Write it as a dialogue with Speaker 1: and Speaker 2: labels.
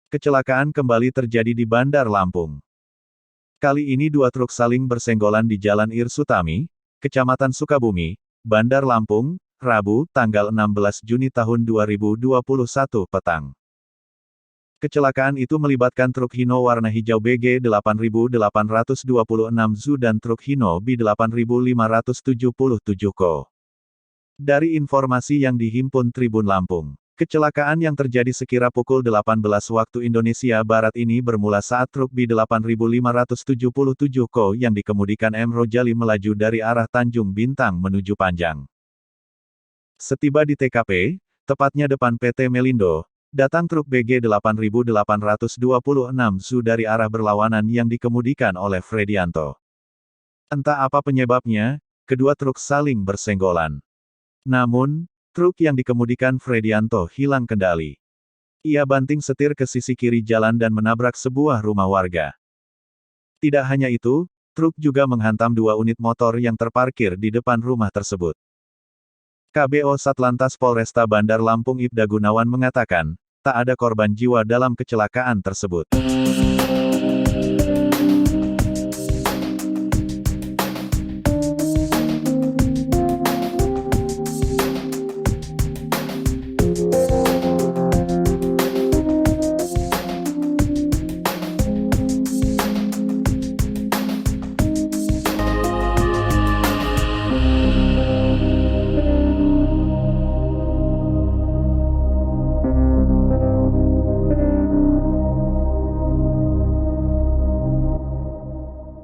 Speaker 1: Kecelakaan kembali terjadi di Bandar Lampung. Kali ini dua truk saling bersenggolan di Jalan Irsutami, Kecamatan Sukabumi, Bandar Lampung, Rabu, tanggal 16 Juni tahun 2021 petang. Kecelakaan itu melibatkan truk Hino warna hijau BG 8826 ZU dan truk Hino B 8577 KO. Dari informasi yang dihimpun Tribun Lampung, kecelakaan yang terjadi sekira pukul 18 waktu Indonesia Barat ini bermula saat truk B 8577 KO yang dikemudikan M. Rojali melaju dari arah Tanjung Bintang menuju Panjang. Setiba di TKP, tepatnya depan PT Melindo, datang truk BG 8826 ZU dari arah berlawanan yang dikemudikan oleh Fredianto. Entah apa penyebabnya, kedua truk saling bersenggolan. Namun, truk yang dikemudikan Fredianto hilang kendali. Ia banting setir ke sisi kiri jalan dan menabrak sebuah rumah warga. Tidak hanya itu, truk juga menghantam dua unit motor yang terparkir di depan rumah tersebut. KBO Satlantas Polresta Bandar Lampung Ibda Gunawan mengatakan, tak ada korban jiwa dalam kecelakaan tersebut.